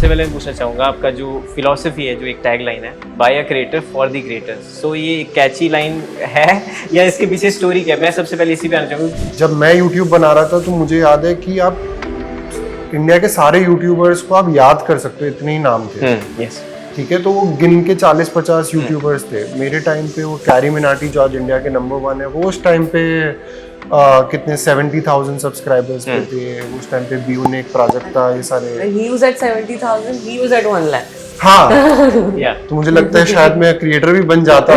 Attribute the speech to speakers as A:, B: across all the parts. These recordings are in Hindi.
A: सबसे पहले मैं पूछना चाहूँगा आपका जो फिलॉसफी है, जो एक टैग लाइन है, by a creator for the creators, so ये एक कैची लाइन है या इसके पीछे स्टोरी क्या है? मैं सबसे पहले इसी पे आना चाहूँगा।
B: जब मैं YouTube बना रहा था तो मुझे याद है कि आप इंडिया के सारे यूट्यूबर्स को आप याद कर सकते हो, इतने ही नाम थे।
A: यस,
B: ठीक है, तो वो गिन के 40-50 यूट्यूबर्स थे। मेरे टाइम पे वो कैरी मिनाटी जो आज इंडिया के नंबर 1 है, वो उस टाइम पे कितने 70,000 सब्सक्राइबर्स पे थे। उस टाइम पे व्यू ने एक प्रोजेक्ट था, ये सारे
C: He was at 70,000, he was at 1 lakh.
B: हाँ।
A: या
B: तो मुझे लगता है शायद मैं क्रिएटर भी बन जाता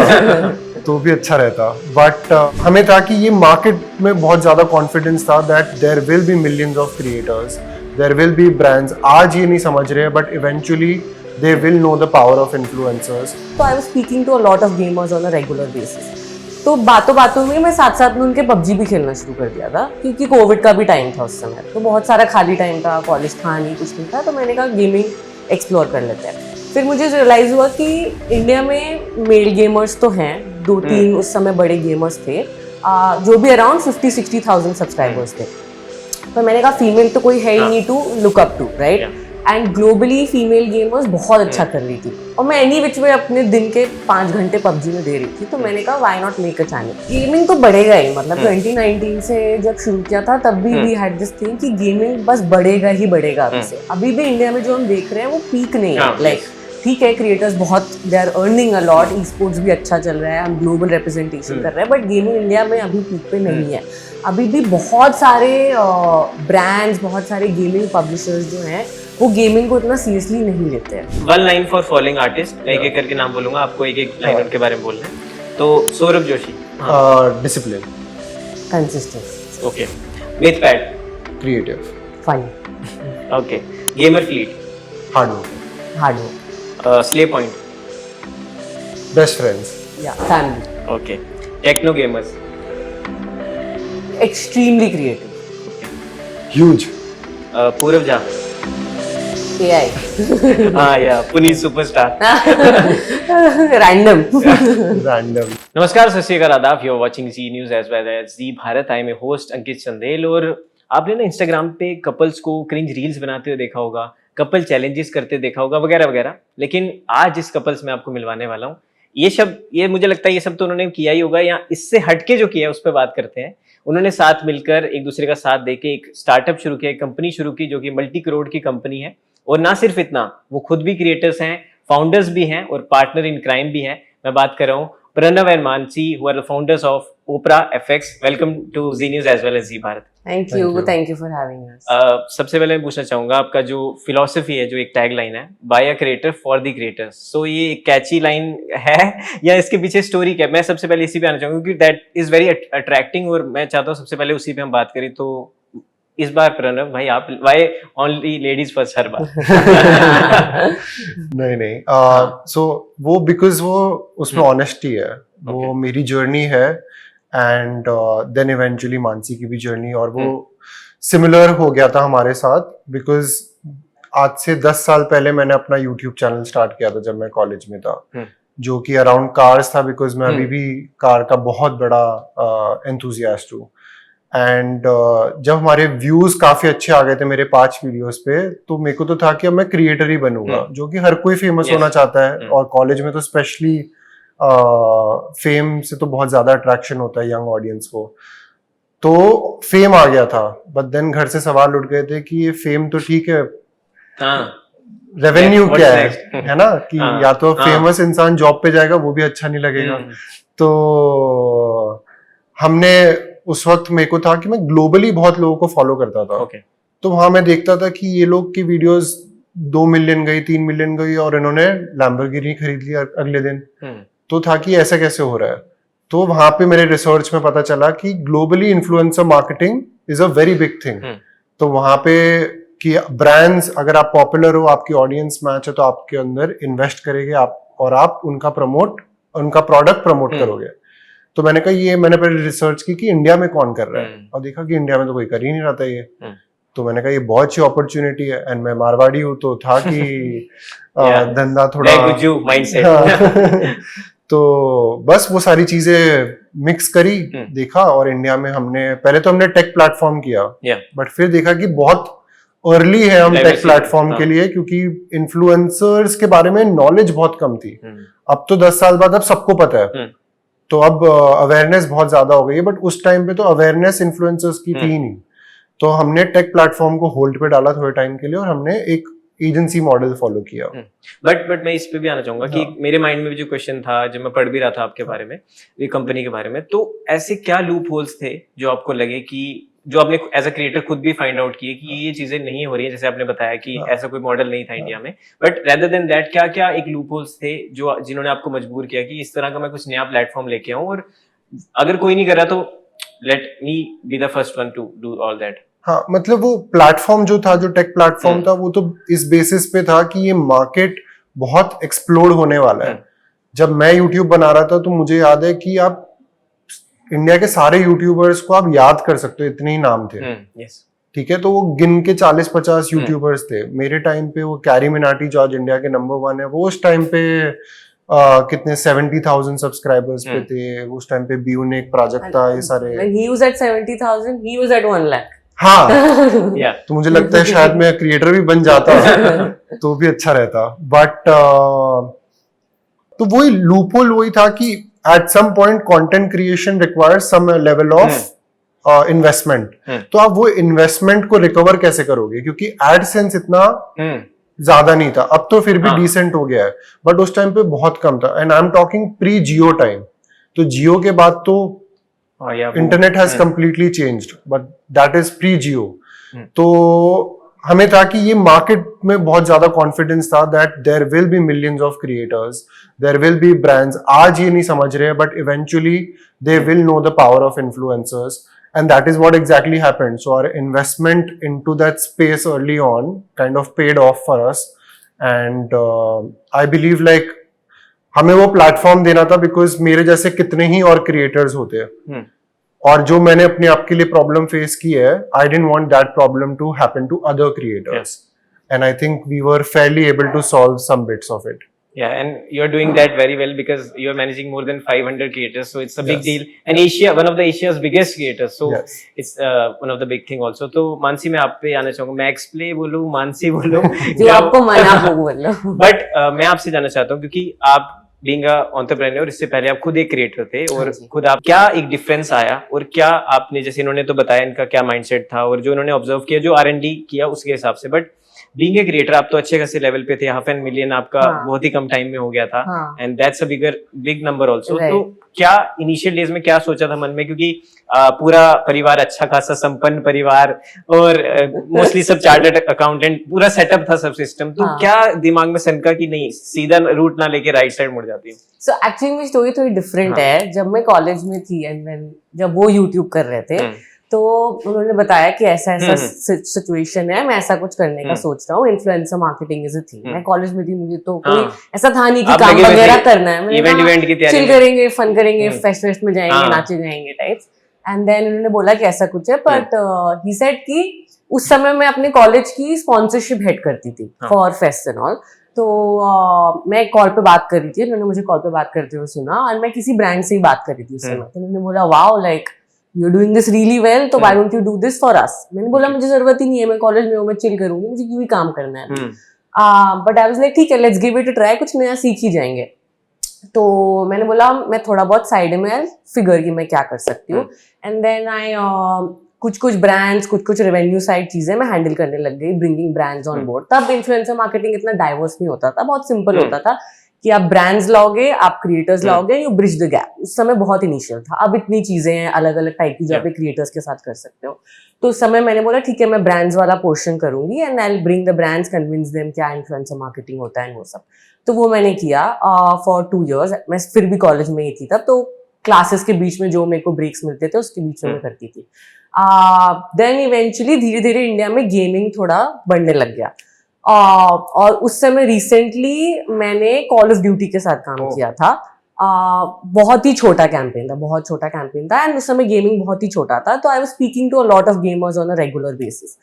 B: तो भी अच्छा रहता, बट हमें था कि ये मार्केट में बहुत ज्यादा कॉन्फिडेंस था that there will be millions of creators, there will be brands. आज ये नहीं समझ रहे, but eventually they will know the power of influencers.
C: So I was speaking to a lot of gamers on a regular basis. तो बातों बातों में मैं साथ साथ में उनके पबजी भी खेलना शुरू कर दिया था, क्योंकि कोविड का भी टाइम था उस समय, तो बहुत सारा खाली टाइम था, कॉलेज था नहीं, कुछ नहीं था, तो मैंने कहा गेमिंग एक्सप्लोर कर लेते हैं। फिर मुझे रियलाइज हुआ कि इंडिया में मेल गेमर्स तो हैं, 2-3 उस समय बड़े गेमर्स थे, जो भी अराउंड 50-60,000 सब्सक्राइबर्स थे। तो मैंने कहा फीमेल तो कोई है ही नहीं to look up to, right? And globally female gamers बहुत अच्छा कर रही थी, और मैं एनी विच वे अपने दिन के 5 घंटे पबजी में दे रही थी। तो मैंने कहा why not make a channel. Gaming तो बढ़ेगा ही, मतलब 2019 से जब शुरू किया था तब भी वी हैड दिस थिंग कि गेमिंग बस बढ़ेगा ही बढ़ेगा अभी से। अभी भी इंडिया में जो हम देख रहे हैं वो पीक नहीं है। लाइक ठीक है, क्रिएटर्स बहुत they are earning a lot, esports भी अच्छा चल रहा है, हम ग्लोबल रिप्रेजेंटेशन कर रहे हैं, बट गेमिंग इंडिया में अभी पीक पे नहीं है। अभी भी बहुत सारे ब्रांड्स, बहुत सारे गेमिंग पब्लिशर्स जो हैं वो गेमिंग को इतना सीरियसली नहीं लेते हैं।
A: One line for following artist, मैं एक-एक करके नाम बोलूंगा, आपको एक-एक लाइन उनके बारे में बोलना है। तो Saurabh Joshi,
B: discipline,
C: consistency,
A: okay. Mythpat,
B: creative,
C: fun,
A: okay. Gamer fleet,
B: hard work,
C: hard work,
A: slay point,
B: best friends,
C: या family,
A: okay. Techno gamers,
C: extremely creative,
B: huge,
A: Purav Jha,
C: AI,
A: हाँ या पुनीत सुपरस्टार,
C: रैंडम।
B: रैंडम।
A: नमस्कार, सत श्री अकाल, आदाब। You are watching Zee news as well as Zee Bharat. I am host Ankit Chandel. और आपने ना इंस्टाग्राम पे कपल्स को क्रिंज रील्स बनाते हुए देखा होगा, कपल चैलेंजेस करते देखा होगा, वगैरह वगैरह। लेकिन आज जिस कपल्स में आपको मिलवाने वाला हूँ, ये मुझे लगता है ये सब तो उन्होंने किया ही होगा, या इससे हटके जो किया है उस पर बात करते हैं। उन्होंने साथ मिलकर एक दूसरे का साथ देके एक स्टार्टअप शुरू किया, एक कंपनी शुरू की जो कि मल्टी करोड़ की कंपनी है। और ना सिर्फ इतना, वो खुद भी क्रिएटर्स हैं, फाउंडर्स भी हैं और पार्टनर इन क्राइम भी हैं। मैं बात कर रहा हूँ Pranav and Mansi, who are the founders of Opra FX. Welcome to Zee news as well as Zee Bharat.
C: Thank you for having us.
A: सबसे पहले मैं पूछना चाहूंगा आपका जो फिलॉसफी है, जो एक टैग लाइन है, by a creator for the creators, so ये एक कैची लाइन है या इसके पीछे स्टोरी क्या है? मैं सबसे पहले इसी पे आना चाहूंगा क्योंकि दैट इज वेरी अट्रैक्टिंग, और मैं चाहता हूँ सबसे पहले उसी पे हम बात करें। तो इस बार प्रणव भाई, आप वाई ओनली लेडीज फर्स्ट हर बार?
B: नहीं, सो वो बिकॉज वो उसमें ऑनेस्टी है, वो मेरी जर्नी है, एंड देन इवेंचुअली मानसी की भी जर्नी, और वो सिमिलर हो गया था हमारे साथ। बिकॉज आज से 10 साल पहले मैंने अपना यूट्यूब चैनल स्टार्ट किया था जब मैं कॉलेज में था, जो कि अराउंड कार्स था, बिकॉज मैं अभी भी कार का बहुत बड़ा एंथुजियास्ट हूँ। एंड जब हमारे व्यूज काफी अच्छे आ गए थे मेरे 5 वीडियोस पे, तो मेरे को तो था कि अब मैं क्रिएटर ही बनूंगा, जो कि हर कोई फेमस होना चाहता है। और कॉलेज में तो स्पेशली फेम से तो बहुत ज्यादा अट्रैक्शन होता है यंग ऑडियंस को। तो फेम आ गया था, बट देन घर से सवाल उठ गए थे कि ये फेम तो ठीक है, रेवेन्यू क्या है ना, कि या तो फेमस इंसान जॉब पे जाएगा, वो भी अच्छा नहीं लगेगा। तो हमने उस वक्त, मेरे को था कि मैं ग्लोबली बहुत लोगों को फॉलो करता था, तो वहां मैं देखता था कि ये लोग की वीडियोस 2 मिलियन गई, 3 मिलियन गई, और इन्होंने लैम्बोर्गिनी खरीद लिया अगले दिन। तो था कि ऐसा कैसे हो रहा है? तो वहां पे मेरे रिसर्च में पता चला कि globally influencer marketing is a very big thing. तो वहां पे कि ब्रांड्स, अगर आप पॉपुलर हो, आपकी ऑडियंस मैच है, तो आपके अंदर इन्वेस्ट करेंगे आप, और आप उनका प्रोडक्ट प्रमोट करोगे। तो मैंने कहा, ये मैंने पहले रिसर्च की कि इंडिया में कौन कर रहा है, और देखा कि इंडिया में तो कोई कर ही नहीं रहा था ये। तो मैंने कहा ये बहुत अच्छी अपॉर्चुनिटी है, एंड मैं मारवाड़ी हूँ, तो था कि धंधा थोड़ा तो बस वो सारी चीजें मिक्स करी, देखा। और इंडिया में हमने पहले तो टेक प्लेटफॉर्म किया, बट फिर देखा कि बहुत अर्ली है हम टेक
A: Diversity,
B: प्लेटफॉर्म
A: हाँ।
B: के लिए, क्योंकि इन्फ्लुएंसर्स के बारे में नॉलेज बहुत कम थी। अब तो 10 साल बाद अब सबको पता है, तो अब अवेयरनेस बहुत ज्यादा हो गई है, बट उस टाइम पे तो अवेयरनेस इन्फ्लुएंसर्स की थी ही नहीं। तो हमने टेक प्लेटफॉर्म को होल्ड पे डाला थोड़े टाइम के लिए और हमने एक एजेंसी मॉडल फॉलो किया।
A: बट मैं इस पे भी आना चाहूंगा कि मेरे माइंड में भी जो क्वेश्चन था जब मैं पढ़ भी रहा था आपके बारे में, ये कंपनी के बारे में, तो ऐसे क्या लूप होल्स थे जो आपको लगे कि जो आपने एज अ क्रिएटर खुद भी फाइंड आउट किए कि ये चीजें नहीं हो रही है, जैसे आपने बताया कि ऐसा कोई मॉडल नहीं था इंडिया में, बट रेदर देन दैट क्या क्या एक लूप होल्स थे जो जिन्होंने आपको मजबूर किया कि इस तरह का मैं कुछ नया प्लेटफॉर्म लेके आऊं, और अगर कोई नहीं कर रहा तो let me be the first one two do all that.
B: हाँ, मतलब वो प्लेटफॉर्म जो था, जो टेक प्लेटफॉर्म था, वो तो इस बेसिस पे था कि ये मार्केट बहुत एक्सप्लोर होने वाला है। जब मैं यूट्यूब बना रहा था तो मुझे याद है कि आप इंडिया के सारे यूट्यूबर्स को आप याद कर सकते हो, इतने ही नाम थे। ठीक है, तो वो गिन के 40-50 यूट्यूबर्स थे। मेरे टाइम पे वो कैरी मिनाटी जो आज इंडिया के नंबर 1 है, वो उस टाइम पे कितने 70,000 सब्सक्राइबर्स पे थे। उस टाइम पे ब्यूनिक प्राजक्ता, ये सारे।
C: When he was at 70,000, he was at 1 lakh.
B: हाँ, तो मुझे लगता है शायद मैं क्रिएटर भी बन जाता तो भी अच्छा रहता। बट तो वही लूपहोल वही था कि at some point content creation requires some level of investment. तो आप वो इन्वेस्टमेंट को रिकवर कैसे करोगे, क्योंकि एडसेंस इतना ज्यादा नहीं था। अब तो फिर भी डिसेंट हो गया है, बट उस टाइम पे बहुत कम था। And I am talking pre Jio time. तो जियो के बाद तो internet has completely changed, but that is pre Jio. तो हमें था कि ये मार्केट में बहुत ज्यादा कॉन्फिडेंस था that there will be millions of creators, there will be brands. आज ये नहीं समझ रहे, but eventually they will know the power of influencers, and that is what exactly happened. So our investment into that space early on kind of paid off for us, and I believe like हमें वो प्लेटफॉर्म देना था, बिकॉज मेरे जैसे कितने ही और क्रिएटर्स होते हैं, और जो मैंने अपने आप के लिए प्रॉब्लम फेस की है, I didn't want that problem to happen to other creators, and I think we were fairly able to solve some bits of it.
A: Yeah, and you're doing that very well because you're managing more than 500 creators, so it's a big deal. And Asia, one of the Asia's biggest creators, so it's one of the big thing also. तो मानसी, मैं आप पे आना चाहूँगा, मैं एक्सप्ले बोलूँ, मानसी बोलूँ,
C: जो आपको मना हो बोलो।
A: बट मैं आपसे जानना चाहता हूँ, क्योंकि आप बीइंग अ एंटरप्रेन्योर, इससे पहले आप खुद एक क्रिएटर थे, और खुद आप क्या एक डिफरेंस आया, और क्या आपने, जैसे इन्होंने तो बताया इनका क्या माइंडसेट था, और जो इन्होंने ऑब्जर्व किया, जो R&D किया उसके हिसाब से, बट बीइंग ए क्रिएटर आप तो अच्छे खासे लेवल पे थे, 500 मिलियन आपका बहुत ही कम टाइम में हो गया था, and that's a big number also. तो क्या इनिशियल डेज में क्या सोचा था मन में, क्योंकि पूरा परिवार अच्छा खासा संपन्न परिवार, और मोस्टली सब चार्टर्ड अकाउंटेंट, पूरा सेटअप था सब सिस्टम, तो क्या दिमाग में सनका कि नहीं सीधा रूट ना लेके राइट साइड मुड़ जाती हूँ?
C: सो एक्चुअली मेरी स्टोरी थोड़ी डिफरेंट है। जब मैं कॉलेज में थी एंड जब वो यूट्यूब कर रहे थे, तो उन्होंने बताया कि ऐसा ऐसा सिचुएशन है, मैं ऐसा कुछ करने का सोच रहा हूँ, influencer marketing is a thing. मैं कॉलेज में थी, मुझे तो कोई ऐसा था नहीं कि काम वगैरह करना है,
A: इवेंट की तैयारी
C: चिल करेंगे, फन करेंगे, फेस्ट में जाएंगे, नाचे जाएंगे टाइप्स। एंड देन उन्होंने बोला कि ऐसा कुछ है, बट ही सेड कि उस समय मैं अपने कॉलेज की स्पॉन्सरशिप हेड करती थी फॉर फेस्ट एंड ऑल। तो मैं कॉल पे बात कर रही थी, उन्होंने मुझे कॉल पे बात करते हुए सुना, और मैं किसी ब्रांड से ही बात कर रही थी उस समय। तो उन्होंने बोला wow, like you're doing this really well, तो why don't you do this for us? मैंने बोला मुझे जरूरत ही नहीं है, मैं कॉलेज में हूँ, मैं चिल करूंगी, मुझे क्यों ही काम करना है। बट आई वाज लाइक ठीक है, let's give it a try, कुछ नया सीख ही जाएंगे। तो मैंने बोला मैं थोड़ा बहुत साइड में फिगर की मैं क्या कर सकती हूँ, एंड देन आई कुछ ब्रांड्स, कुछ रेवेन्यू साइड चीजें मैं हैंडल करने लग गई, ब्रिंगिंग ब्रांड्स ऑन बोर्ड। तब इन्फ्लुएंसर मार्केटिंग इतना डाइवर्स नहीं होता था, बहुत सिंपल होता था कि आप ब्रांड्स लाओगे, आप क्रिएटर्स लाओगे, यू ब्रिज द गैप। उस समय बहुत इनिशियल था, अब इतनी चीजें हैं अलग अलग टाइप की जो आप क्रिएटर्स के साथ कर सकते हो। तो उस समय मैंने बोला ठीक है, मैं ब्रांड्स वाला पोर्शन करूंगी, and I will bring the brands, convince them क्या इन्फ्लुएंसर मार्केटिंग होता है, वो सब। तो वो मैंने किया फॉर 2 years। मैं फिर भी कॉलेज में ही थी तब, तो क्लासेस के बीच में जो मेरे को ब्रेक्स मिलते थे उसके बीच में मैं करती थी। देन इवेंचुअली धीरे धीरे इंडिया में गेमिंग थोड़ा बढ़ने लग गया, और उस समय रिसेंटली मैंने कॉल ऑफ ड्यूटी के साथ काम किया था। बहुत ही छोटा कैंपेन था, बहुत छोटा कैंपेन था, एंड उस समय गेमिंग बहुत ही छोटा था। तो I was speaking to a lot of gamers on a regular basis.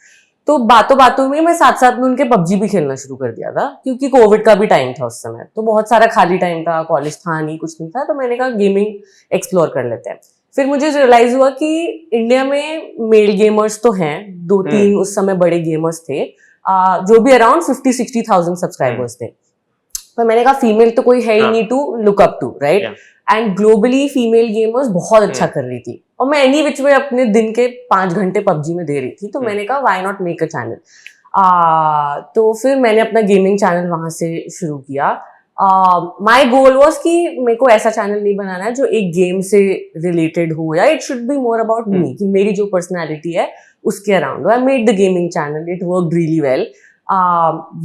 C: तो बातों बातों में मैं साथ साथ में उनके PUBG भी खेलना शुरू कर दिया था, क्योंकि कोविड का भी टाइम था उस समय, तो बहुत सारा खाली टाइम था, कॉलेज था नहीं, कुछ नहीं था, तो मैंने कहा गेमिंग एक्सप्लोर कर लेते हैं। फिर मुझे रियलाइज हुआ कि इंडिया में मेल गेमर्स तो हैं, 2-3 उस समय बड़े गेमर्स थे, जो भी अराउंड 50-60,000 सब्सक्राइबर्स थे। पर मैंने कहा फीमेल तो कोई है ही नहीं to look up to, right? And globally female gamers बहुत अच्छा कर रही थी, और मैं एनी विच में अपने दिन के 5 घंटे पबजी में दे रही थी, तो मैंने कहा why not make a channel. तो फिर मैंने अपना गेमिंग चैनल वहां से शुरू किया। माई गोल वॉज कि मेरे को ऐसा चैनल नहीं बनाना है जो एक गेम से रिलेटेड हो, या it should be more about me, कि मेरी जो पर्सनैलिटी है उसके around. I made the gaming channel, it worked really well.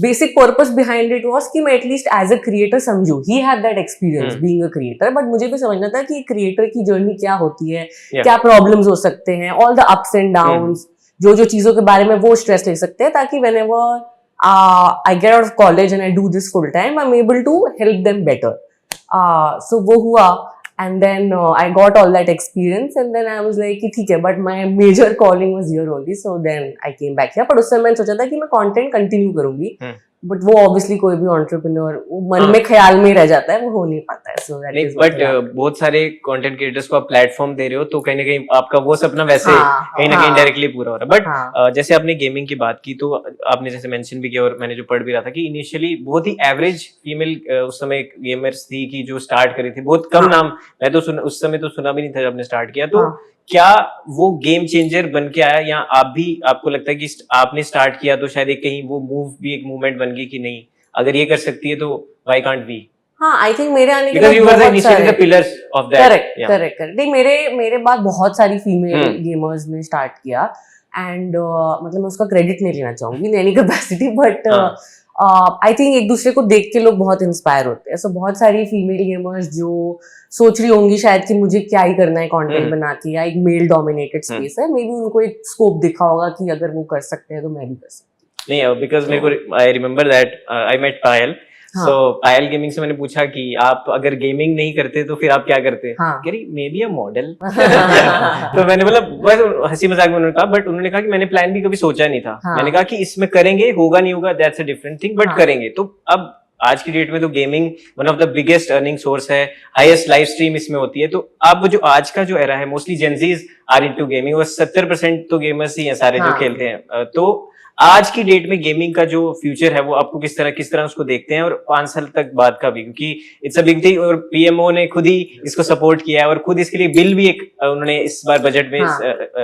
C: Basic purpose behind it was कि मैं एटलीस्ट एज अ क्रिएटर समझू, he had that experience being a creator, but मुझे भी समझना था कि क्रिएटर की जर्नी क्या होती है, क्या प्रॉब्लम्स हो सकते हैं, all the ups and downs, जो जो चीजों के बारे में वो स्ट्रेस ले सकते हैं, ताकि whenever I get out of college and I do this full time, I'm able to help them better. So वो हुआ, and then I got all that experience, and then I was like कि ठीक है, but my major calling was here only, so then I came back here. पर उस समय मैंने सोचा था कि मैं content continue करूंगी, बट वो ऑब्वियसली कोई भी एंटरप्रेन्योर मन में ख्याल में ही रह जाता है, वो हो नहीं पाता है। सो दैट इज
A: बट बहुत सारे कंटेंट क्रिएटर्स को आप प्लेटफॉर्म दे रहे हो, तो कहीं ना कहीं आपका वो सपना वैसे कहीं ना कहीं डायरेक्टली पूरा हो रहा है। बट जैसे आपने गेमिंग की बात की, तो आपने जैसे मेंशन भी किया और मैंने जो पढ़ भी रहा था कि इनिशियली बहुत ही एवरेज फीमेल उस समय गेमर्स थी कि जो स्टार्ट करी थी, बहुत कम नाम, मैं तो उस समय तो सुना भी नहीं था जब आपने स्टार्ट किया। तो क्या वो गेम चेंजर बन के आया, या आप भी, आपको लगता है कि आपने स्टार्ट किया तो शायद एक कहीं वो मूव भी एक मूवमेंट बन गई कि नहीं, अगर ये कर सकती है तो व्हाई कांट बी?
C: हाँ, आई थिंक मेरे आने के
A: बाद
C: करेक्ट नहीं, मेरे बाद बहुत सारी फीमेल गेमर्स ने स्टार्ट किया, एंड मतलब मैं उसका क्रेडिट नहीं लेना चाहूंगी in any capacity, but I think एक दूसरे को देख के लोग बहुत इंस्पायर होते हैं। सो बहुत सारी फीमेल गेमर्स जो सोच रही होंगी शायद कि मुझे क्या ही करना है कंटेंट बना के, या एक मेल डोमिनेटेड स्पेस है, मे बी उनको एक स्कोप दिखा होगा कि अगर वो कर सकते हैं तो मैं भी कर सकती हूँ।
A: नहीं, बिकॉज मेरे को I remember that I met Payal, so Payal gaming से मैंने पूछा कि आप अगर गेमिंग नहीं करते तो फिर आप क्या करते? कह रही मे बी अ मॉडल। तो मैंने बोला, बस हंसी मजाक में उन्होंने कहा, बट उन्होंने कहा कि मैंने प्लान भी कभी सोचा नहीं था। मैंने कहा कि इसमें करेंगे, होगा नहीं होगा that's a different thing, but करेंगे। तो अब आज की डेट में तो gaming one of the biggest earning source है, हाईएस्ट लाइव स्ट्रीम इसमें होती है। तो अब जो आज का जो एरा है, mostly Gen Zs are into gaming, और 70% तो गेमर्स ही हैं सारे जो खेलते हैं। तो आज की डेट में गेमिंग का जो फ्यूचर है वो आपको किस तरह उसको देखते हैं, और 5 साल तक बाद का भी, क्योंकि इट्स अ बिग थिंग, और पीएमओ ने खुद ही इसको सपोर्ट किया है, और खुद इसके लिए बिल भी एक उन्होंने इस बार बजट में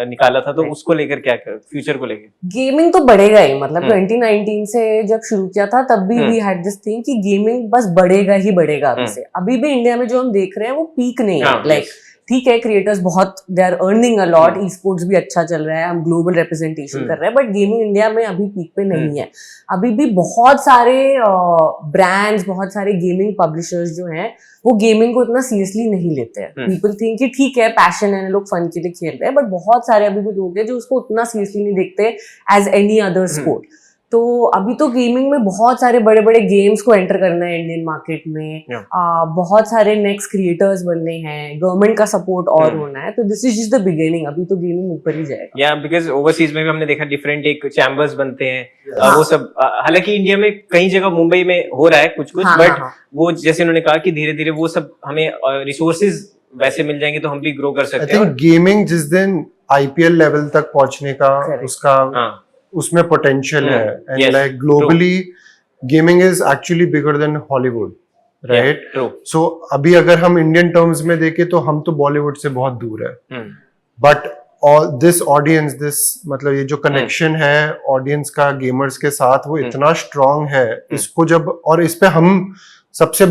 A: निकाला था। तो उसको लेकर क्या फ्यूचर को लेकर?
C: गेमिंग तो बढ़ेगा ही, मतलब 2019 से जब शुरू किया था तब भी वी हैड दिस थिंग कि गेमिंग बस बढ़ेगा ही बढ़ेगा। अभी से अभी भी इंडिया में जो हम देख रहे हैं वो पीक नहीं है, लाइक ठीक है, क्रिएटर्स बहुत they are earning a lot, esports भी अच्छा चल रहा है, हम ग्लोबल रिप्रेजेंटेशन कर रहे हैं, बट गेमिंग इंडिया में अभी पीक पे नहीं है। अभी भी बहुत सारे ब्रांड्स, बहुत सारे गेमिंग पब्लिशर्स जो हैं वो गेमिंग को इतना सीरियसली नहीं लेते हैं। पीपल थिंक कि ठीक है, पैशन है, लोग फन के लिए खेल रहे हैं, बट बहुत सारे अभी भी लोग हैं जो उसको उतना सीरियसली नहीं देखते एज एनी अदर स्पोर्ट। तो अभी तो गेमिंग में बहुत सारे बड़े बड़े गेम्स को एंटर करना है इंडियन मार्केट में, बहुत सारे नेक्स्ट क्रिएटर्स बनने हैं, गवर्नमेंट का सपोर्ट और होना है, तो this is just the beginning. अभी तो गेमिंग ऊपर ही जाएगा।
A: या बिकॉज ओवरसीज में भी हमने देखा डिफरेंट एक चैम्बर्स बनते हैं, वो सब, हालांकि इंडिया में कई जगह, मुंबई में हो रहा है कुछ बट वो जैसे उन्होंने कहा कि धीरे धीरे वो सब हमें रिसोर्सेज वैसे मिल जाएंगे तो हम भी ग्रो कर सकते हैं।
B: गेमिंग जिस दिन आईपीएल लेवल तक पहुंचने का उसका उसमें पोटेंशियल है, and like globally gaming is actually bigger than Hollywood, right? So अभी अगर हम इंडियन टर्म्स में देखें तो हम तो बॉलीवुड से बहुत दूर है, बट दिस ऑडियंस, दिस मतलब ये जो कनेक्शन है ऑडियंस का गेमर्स के साथ, वो इतना स्ट्रांग है। इसको जब, और इस पे हम सबसे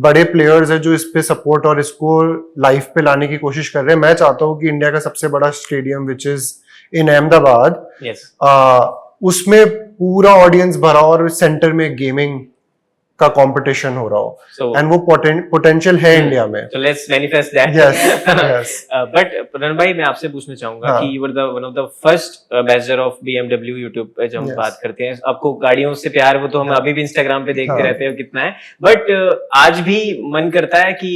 B: बड़े प्लेयर्स है जो इस पे सपोर्ट और इसको लाइफ पे लाने की कोशिश कर रहे हैं। मैं चाहता हूँ कि इंडिया का सबसे बड़ा stadium which is in Ahmedabad, उसमें पूरा ऑडियंस भरा और सेंटर में गेमिंग का कंपटीशन हो रहा हो, एंड वो पोटेंशियल है इंडिया में।
A: So let's manifest that.
B: Yes.
A: But Pranav भाई, मैं आपसे पूछना चाहूंगा कि you were the one of the first ambassador of BMW YouTube पे जब हम बात करते हैं, आपको गाड़ियों से प्यार, वो तो हम अभी भी इंस्टाग्राम पे देखते रहते हैं कितना है, बट आज भी मन करता है कि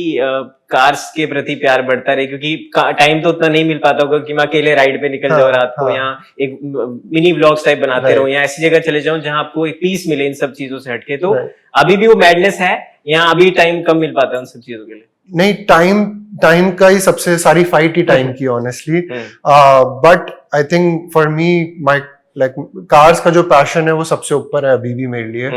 A: कार्स के प्रति प्यार बढ़ता रहे, क्योंकि टाइम तो उतना नहीं मिल पाता होगा कि मैं अकेले राइड पे निकल जाऊँ रात को, या एक मिनी व्लॉग्स टाइप बनाते रहूं, या ऐसी जगह चले जाऊं जहां आपको एक पीस मिले इन सब चीजों से हटके। तो अभी भी वो मैडनेस है, यहाँ अभी टाइम कम मिल पाता है उन सब चीजों के लिए?
B: नहीं, टाइम का ही सबसे सारी फाइट ही टाइम की honestly, but I think for me my like cars का जो पैशन है वो सबसे ऊपर है अभी भी मेरे लिए,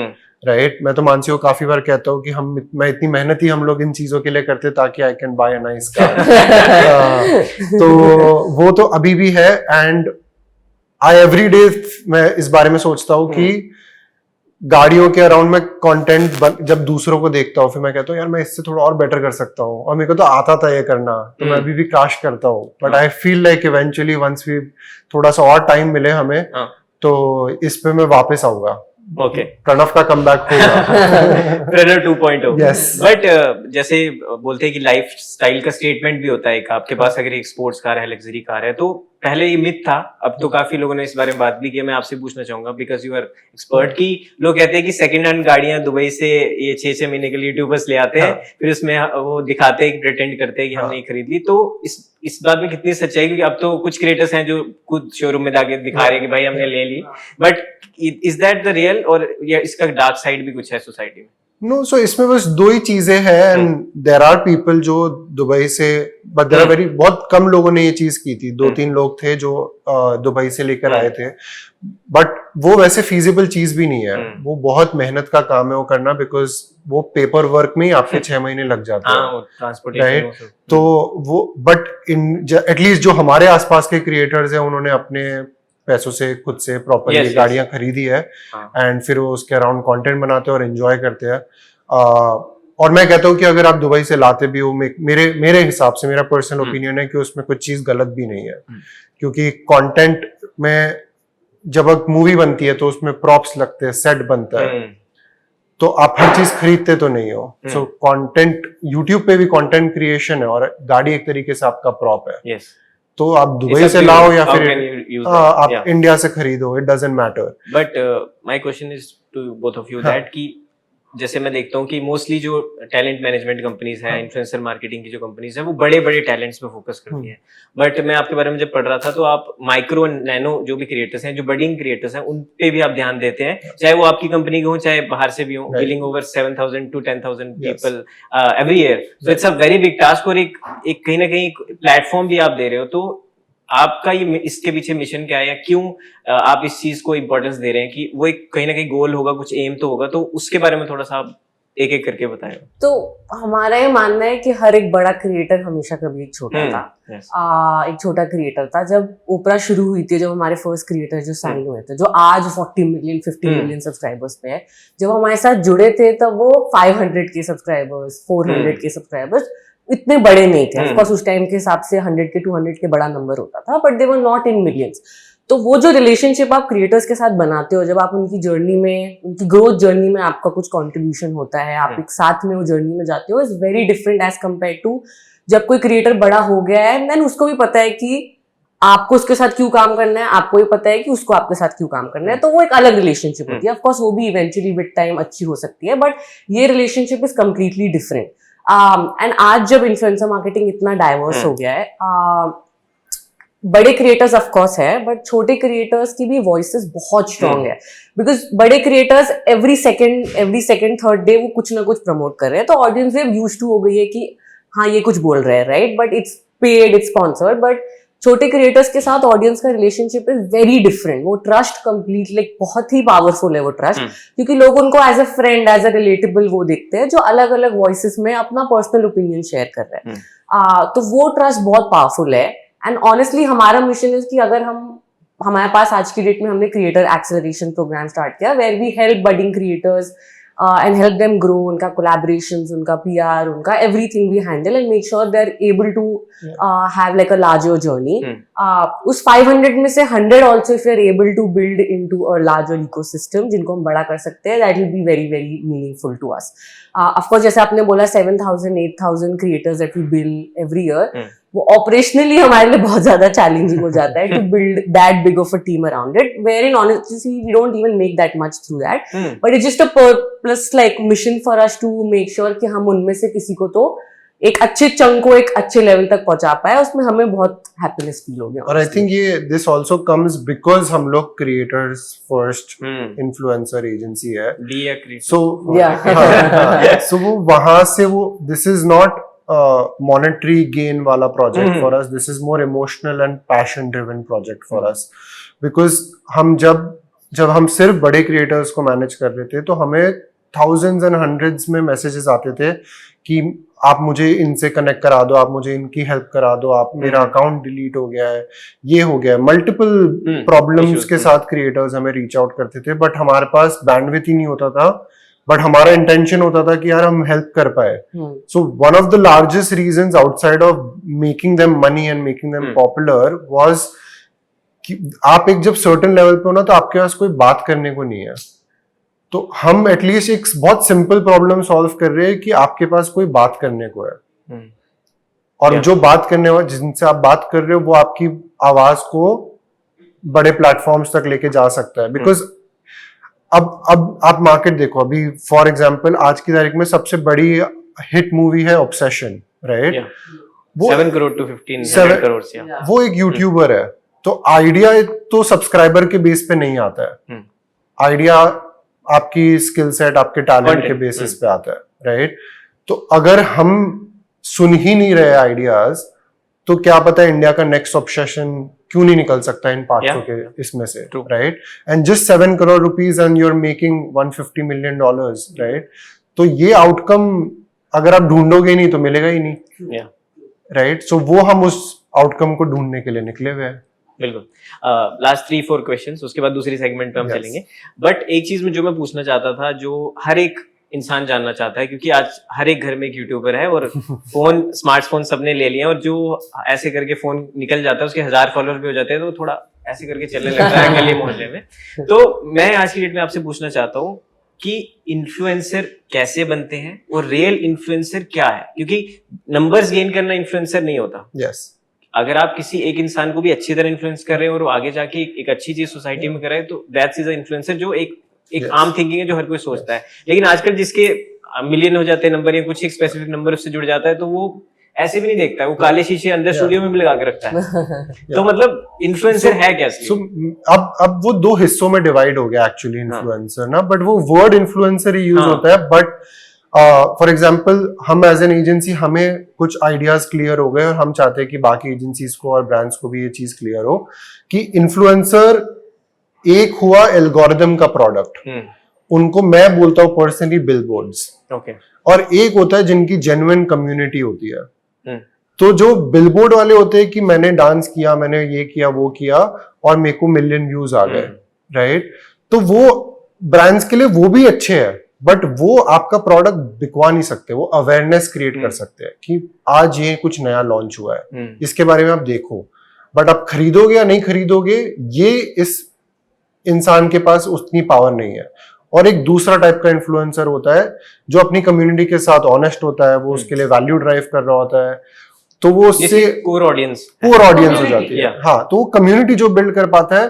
B: राइट? मैं तो मानसी को काफी बार कहता हूँ कि मैं इतनी मेहनत ही हम लोग इन चीजों के लिए करते ताकि I can buy a nice car. तो वो तो अभी भी है, एंड आई एवरी डे मैं इस बारे में सोचता हूँ कि गाड़ियों के अराउंड में कंटेंट जब दूसरों को देखता हूँ फिर मैं कहता हूँ यार मैं इससे थोड़ा और बेटर कर सकता हूँ, और मेरे को तो आता था ये करना, तो मैं अभी भी काश करता हूँ, but I feel like eventually once we थोड़ा सा और टाइम मिले हमें तो इस पे मैं वापस आऊंगा।
A: ओके,
B: प्रणव का कमबैक होगा।
A: प्रणव 2.0।
B: Yes.
A: बट जैसे बोलते हैं कि लाइफ स्टाइल का स्टेटमेंट भी होता है एक, आपके पास अगर एक स्पोर्ट्स कार है, लग्जरी कार है, तो पहले ये मिथ था, अब तो काफी लोगों ने इस बारे में बात भी की। मैं आपसे पूछना चाहूंगा बिकॉज यू आर एक्सपर्ट की लोग कहते हैं कि सेकंड हैंड गाड़ियां दुबई से ये 6-6 महीने के लिए यूट्यूबर्स ले आते हैं, फिर उसमें वो दिखाते हैं, प्रिटेंड करते हैं कि हमने खरीद ली। तो इस बात में कितनी सच्चाई, क्योंकि अब तो कुछ क्रिएटर्स हैं जो खुद शोरूम में जाके दिखा रहे हैं कि भाई हमने ले ली, but is that the real, और या इसका डार्क साइड भी कुछ है सोसाइटी में?
B: नो, सो इसमें बस दो ही चीजें हैं, एंड देयर आर पीपल जो दुबई से, बट देयर आर वेरी, बहुत कम लोगों ने ये चीज की थी, 2-3 लोग थे जो दुबई से लेकर आए थे, बट वो वैसे फीजिबल चीज भी नहीं है, वो बहुत मेहनत का काम है वो करना, बिकॉज वो पेपर वर्क में ही आपके 6 महीने लग जाते हैं, राइट? तो वो, बट एटलीस्ट जो हमारे आसपास के क्रिएटर्स हैं उन्होंने अपने पैसों से खुद से प्रॉपरली गाड़ियां खरीदी है, एंड फिर वो उसके अराउंड कंटेंट बनाते हैं और एंजॉय करते हैं। और मैं कहता हूँ कि अगर आप दुबई से लाते भी हो, मेरे हिसाब से, मेरा पर्सनल ओपिनियन है कि उसमें कुछ चीज गलत भी नहीं है, क्योंकि कंटेंट में जब एक मूवी बनती है तो उसमें प्रॉप्स लगते हैं, सेट बनता है, तो आप हर चीज खरीदते तो नहीं हो। सो कंटेंट, यूट्यूब पे भी कंटेंट क्रिएशन है, और गाड़ी एक तरीके से आपका प्रॉप है। तो आप दुबई से लाओ या फिर आप इंडिया से खरीदो, it doesn't matter.
A: But my question is to both of you that कि जैसे मैं देखता हूँ कि मोस्टली जो टैलेंट मैनेजमेंट कंपनीज हैं, इन्फ्लुएंसर मार्केटिंग की जो कंपनीज हैं, वो बड़े बड़े टैलेंट्स पे फोकस करती हैं। बट मैं आपके बारे में जब पढ़ रहा था तो आप माइक्रो नैनो जो भी क्रिएटर्स हैं, जो बडिंग क्रिएटर्स हैं, उन पे भी आप ध्यान देते हैं, चाहे वो आपकी कंपनी के हो चाहे बाहर से भी हो, billing over 7,000 to 10,000 people every year. So it's a very big task, और एक कहीं ना कहीं प्लेटफॉर्म भी आप दे रहे हो। तो आपका ये इसके पीछे मिशन क्या है, या क्यों आप इस चीज को इम्पोर्टेंस दे रहे हैं कि वो एक कहीं ना कहीं गोल होगा, कुछ एम तो होगा, तो उसके बारे में थोड़ा सा आप एक एक करके बताएं। तो
C: हमारा ये मानना है कि हर एक बड़ा क्रिएटर हमेशा कभी एक छोटा था। एक छोटा क्रिएटर था जब ओपरा शुरू हुई थी, जब हमारे फर्स्ट क्रिएटर जो साइन हुए थे, जो आज 40 मिलियन 50 मिलियन सब्सक्राइबर्स पे है, जब हमारे साथ जुड़े थे तब वो 500 के सब्सक्राइबर्स, 400 के सब्सक्राइबर्स, इतने बड़े नहीं थे। ऑफ कोर्स उस टाइम के हिसाब से 100 के 200 के बड़ा नंबर होता था, but they were not in millions. तो वो जो रिलेशनशिप आप क्रिएटर्स के साथ बनाते हो, जब आप उनकी जर्नी में, उनकी ग्रोथ जर्नी में आपका कुछ कंट्रीब्यूशन होता है, आप एक साथ में वो जर्नी में जाते हो, is very different as compare to जब कोई क्रिएटर बड़ा हो गया है, देन उसको भी पता है कि आपको उसके साथ क्यों काम करना है, आपको भी पता है कि उसको आपके साथ क्यों काम करना है, तो वो एक अलग रिलेशनशिप होती है। ऑफ कोर्स वो भी इवेंचुअली विद टाइम अच्छी हो सकती है, बट ये relationship is completely different. And आज जब इन्फ्लुएंसर मार्केटिंग इतना डाइवर्स हो गया है, बड़े क्रिएटर्स ऑफ कोर्स है, बट छोटे क्रिएटर्स की भी वॉइसेस बहुत स्ट्रांग है, बिकॉज बड़े creators every second third day वो कुछ ना कुछ प्रमोट कर रहे हैं, तो ऑडियंस वेव यूज्ड टू हो गई है कि हाँ ये कुछ बोल रहे हैं, right? But it's paid, it's sponsored. But छोटे क्रिएटर्स के साथ ऑडियंस का रिलेशनशिप इज वेरी डिफरेंट। वो ट्रस्ट कंप्लीट, लाइक बहुत ही पावरफुल है वो ट्रस्ट, क्योंकि लोग उनको as a friend, as a relatable वो देखते हैं, जो अलग अलग वॉइसेस में अपना पर्सनल ओपिनियन शेयर कर रहे हैं। तो वो ट्रस्ट बहुत पावरफुल है। एंड ऑनेस्टली हमारा मिशन है कि अगर हमारे पास आज की डेट में हमने क्रिएटर एक्सेलरेशन प्रोग्राम स्टार्ट किया, where we help budding creators and help them grow, उनका collaborations, उनका PR, उनका everything we handle and make sure they're able to have like a larger journey. उस 500 में से 100 also if you're able to build into a larger ecosystem जिनको हम बड़ा कर सकते हैं, that will be very very meaningful to us. Of course जैसे आपने बोला 7,000 8,000 creators that we build every year, वो ऑपरेशनली हमारे लिए बहुत ज्यादा चैलेंजिंग हो जाता है to build that big of a team around it, where in honestly we don't even make that much through that, but it's just a purpose like mission for us to make sure कि हम उनमें से किसी को तो एक अच्छे चंक को एक अच्छे लेवल तक पहुंचा पाया, उसमें हमें बहुत हैप्पीनेस फील हो गया।
B: और आई थिंक ये दिस आल्सो कम्स बिकॉज हम लोग क्रिएटर्स फर्स्ट इन्फ्लुएंसर एजेंसी है, सो सो वो वहां से वो this is not monetary gain वाला project for us, this is more emotional and passion driven project for us, because हम जब हम सिर्फ बड़े क्रिएटर्स को मैनेज कर रहे थे तो हमें thousands and hundreds में मैसेजेस आते थे कि आप मुझे इनसे कनेक्ट करा दो, आप मुझे इनकी हेल्प करा दो, आप मेरा अकाउंट डिलीट हो गया है, ये हो गया है, मल्टीपल प्रॉब्लम्स के साथ क्रिएटर्स हमें रीच आउट करते थे, बट हमारे पास बैंडविड्थ ही नहीं होता था, बट हमारा इंटेंशन होता था कि यार हम हेल्प कर पाए। So one of the largest reasons outside of making them money and making them popular was कि आप एक जब सर्टेन लेवल पे हो ना तो आपके पास कोई बात करने को नहीं है, तो हम एटलीस्ट एक बहुत सिंपल प्रॉब्लम सॉल्व कर रहे हैं कि आपके पास कोई बात करने को है, और जो बात करने वाले जिनसे आप बात कर रहे हो वो आपकी आवाज को बड़े प्लेटफॉर्म्स तक लेके जा सकता है। बिकॉज अब आप मार्केट देखो, अभी फॉर एग्जांपल आज की तारीख में सबसे बड़ी हिट मूवी है ऑब्सेशन, राइट? वो
A: 7 करोड़ to 15 करोड़ से,
B: वो एक यूट्यूबर है, तो आइडिया तो सब्सक्राइबर के बेस पे नहीं आता है, आइडिया आपकी स्किल सेट, आपके टैलेंट के बेसिस पे आता है, राइट? तो अगर हम सुन ही नहीं रहे आइडियाज, तो क्या पता इंडिया का नेक्स्ट ऑब्सेशन क्यों नहीं निकल सकता इन पांचों के इसमें से, right? And just 7 crore rupees and you are making $150 million, right? तो ये आउटकम अगर आप ढूंढोगे नहीं तो मिलेगा ही नहीं, राइट? सो वो हम उस आउटकम को ढूंढने के लिए निकले हुए हैं।
A: बिल्कुल। लास्ट 3-4 क्वेश्चंस, उसके बाद दूसरी सेगमेंट पे हम चलेंगे। बट एक चीज जो मैं पूछना चाहता था, जो हर एक इंसान जानना चाहता है, क्योंकि आज हर एक घर में एक यूट्यूबर है और फोन, स्मार्टफोन सबने ले लिए, और जो ऐसे करके फोन निकल जाता है उसके 1000 फॉलोअर भी हो जाते हैं, तो थोड़ा ऐसे करके चलने लगता है गली मोहल्ले में। तो मैं आज की डेट में आपसे पूछना चाहता हूँ कि इन्फ्लुएंसर कैसे बनते हैं और रियल इन्फ्लुएंसर क्या है, क्योंकि नंबर्स गेन करना इन्फ्लुएंसर नहीं होता।
B: यस।
A: अगर आप किसी एक इंसान को भी अच्छी तरह इन्फ्लुएंस कर रहे हैं और वो आगे जाके एक अच्छी चीज सोसाइटी में कर रहे हैं, तो दैट्स इज अ इन्फ्लुएंसर, जो एक आम थिंकिंग है जो हर कोई सोचता है। लेकिन आजकल जिसके मिलियन हो जाते हैं नंबर, या कुछ एक स्पेसिफिक नंबर उससे जुड़ जाता है, तो वो ऐसे भी नहीं देखता है, वो काले शीशे अंदर स्टूडियो में भी लगा के रखता है। तो मतलब इन्फ्लुएंसर है क्या?
B: अब वो दो हिस्सों में डिवाइड हो गया एक्चुअली इन्फ्लुएंसर ना, बट वो वर्ड इन्फ्लुएंसर ही यूज होता है। बट फॉर एग्जाम्पल हम एज एन एजेंसी, हमें कुछ आइडियाज क्लियर हो गए और हम चाहते हैं कि बाकी एजेंसीज को और ब्रांड्स को भी ये चीज क्लियर हो कि इन्फ्लुएंसर एक हुआ एल्गोरिदम का प्रोडक्ट, उनको मैं बोलता हूँ पर्सनली बिलबोर्ड्स, और एक होता है जिनकी जेन्युइन कम्युनिटी होती है। तो जो बिलबोर्ड वाले होते हैं कि मैंने डांस किया, मैंने ये किया वो किया और मेरे को मिलियन व्यूज आ गए, राइट? तो वो ब्रांड्स के लिए वो भी अच्छे हैं, बट वो आपका प्रोडक्ट बिकवा नहीं सकते, वो अवेयरनेस क्रिएट कर सकते हैं कि आज ये कुछ नया लॉन्च हुआ है, इसके बारे में आप देखो, बट आप खरीदोगे या नहीं खरीदोगे ये इस इंसान के पास उतनी पावर नहीं है। और एक दूसरा टाइप का इन्फ्लुएंसर होता है जो अपनी कम्युनिटी के साथ ऑनेस्ट होता है, वो उसके लिए वैल्यू ड्राइव कर रहा होता है, तो वो उससे कोर ऑडियंस हो जाती है। हाँ, तो वो कम्युनिटी जो बिल्ड कर पाता है,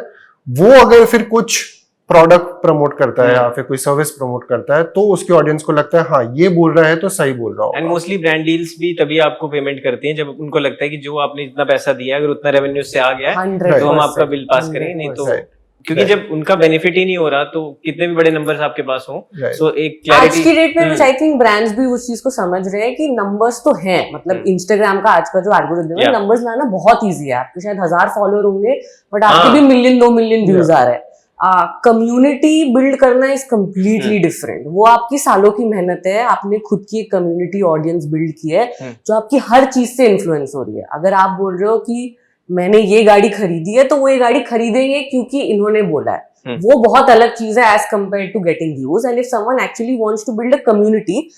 B: वो अगर फिर कुछ प्रोडक्ट प्रमोट करता है या फिर कोई सर्विस प्रमोट करता है, तो उसके ऑडियंस को लगता है हाँ ये बोल रहा है तो सही बोल रहा है।
A: एंड मोस्टली ब्रांड डील्स भी तभी आपको पेमेंट करती हैं जब उनको लगता है कि जो आपने इतना पैसा दिया, अगर उतना रेवेन्यू से आ गया है तो हम आपका बिल पास करेंगे, नहीं तो क्योंकि जब उनका बेनिफिट ही नहीं हो रहा तो कितने भी बड़े नंबर्स आपके पास हो, सो एक क्लैरिटी।
C: आज की डेट में आई थिंक ब्रांड्स भी उस चीज को समझ रहे हैं कि नंबर्स तो हैं, मतलब इंस्टाग्राम का आज का जो एल्गोरिथम है, नंबर्स लाना बहुत इजी है। आपके शायद 1000 फॉलोअर होंगे बट आपके भी मिलियन 2 मिलियन व्यूज आ रहे हैं। कम्युनिटी बिल्ड करना इज कम्प्लीटली डिफरेंट। वो आपकी सालों की मेहनत है, आपने खुद की एक कम्युनिटी ऑडियंस बिल्ड की है जो आपकी हर चीज से इन्फ्लुएंस हो रही है। अगर आप बोल रहे हो कि मैंने ये गाड़ी खरीदी है तो वो ये गाड़ी खरीदेंगे क्योंकि इन्होंने बोला है, वो बहुत अलग चीज है as compare to getting views. And if someone actually wants to build a community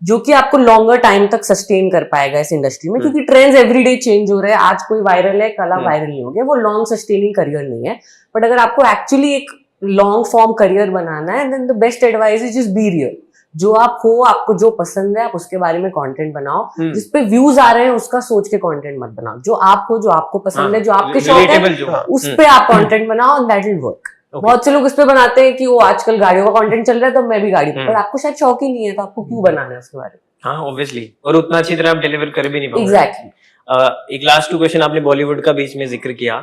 C: जो कि आपको लॉन्गर टाइम तक सस्टेन कर पाएगा इस इंडस्ट्री में, क्योंकि ट्रेंड्स एवरीडे चेंज हो रहे हैं, आज कोई वायरल है कल आप वायरल नहीं हो गए, वो लॉन्ग सस्टेनिंग करियर नहीं है। बट अगर आपको एक्चुअली एक लॉन्ग फॉर्म करियर बनाना है, then the best advice is just be real. जो आप हो, आपको जो पसंद है आप उसके बारे में कंटेंट बनाओ, जिसपे व्यूज आ रहे हैं उसका सोच के कंटेंट मत बनाओ। जो आप हो, जो आपको पसंद है, जो आपके शौक है, उस पे आप कंटेंट बनाओ एंड दैट विल वर्क। बहुत से लोग इस पे बनाते हैं कि वो आजकल गाड़ियों का कंटेंट चल रहा है तो मैं भी गाड़ी, पर आपको शायद शौक ही नहीं है तो आपको क्यों बनाना है उसके बारे में।
A: हाँ ऑब्वियसली, और उतना अच्छी तरह आप डिलीवर कर भी नहीं पाओगे।
C: एग्जैक्टली।
A: एक लास्ट 2 क्वेश्चन, आपने बॉलीवुड का बीच में जिक्र किया,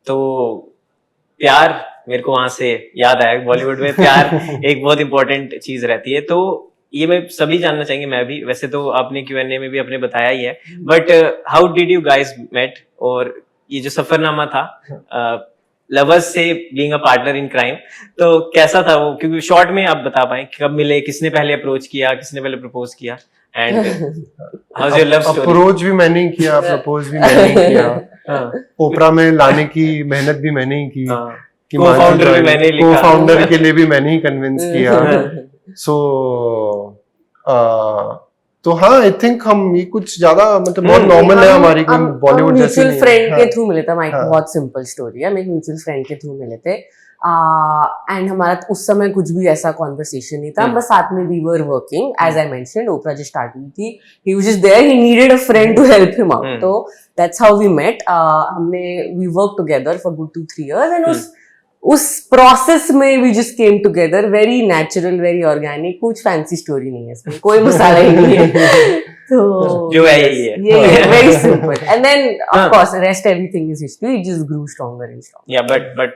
A: तो प्यार, मेरे को वहां से याद आया, बॉलीवुड में प्यार एक बहुत इंपॉर्टेंट चीज रहती है, तो ये मैं सभी जानना चाहेंगे, मैं भी, वैसे तो आपने Q&A में भी अपने बताया ही है, but how did you guys met, और ये जो सफरनामा था लवर्स से being a partner in crime, तो कैसा था वो, क्योंकि शॉर्ट में आप बता पाए कब मिले, किसने पहले अप्रोच किया, किसने पहले प्रपोज किया, and how your love story?
B: Approach भी मैंने ही किया, प्रपोज भी मैंने ही किया, ओपरा में लाने की मेहनत भी मैंने ही की, कि
A: को-फाउंडर भी मैंने ही लिखा,
B: को-फाउंडर के लिए भी मैंने ही कन्विंस किया। सो तो हाँ, आई थिंक हम ये कुछ ज्यादा मतलब बहुत नॉर्मल है हमारी, कोई बॉलीवुड जैसी
C: म्यूचुअल
B: नहीं
C: फ्रेंड
B: है।
C: के थ्रू मिले थे, हमारी
B: हाँ।
C: बहुत सिंपल स्टोरी है, हम एक म्यूचुअल फ्रेंड के थ्रू मिले थे, एंड हमारा उस समय कुछ भी ऐसा कॉन्वर्सेशन नहीं था, हम बस साथ में we were working, as I mentioned, Opera just start हुई थी, he was just there, he needed a friend to help him out, तो दैट्स हाउ वी मेट। हमने we work together for good 2-3 years, and उस प्रोसेस में we just came together, very natural, very organic, कुछ फैंसी स्टोरी नहीं है इसमें, कोई मसाला ही नहीं है, तो
A: जो है यही है,
C: ये very simple, and then of course rest everything is history, it just grew stronger and stronger.
A: या बट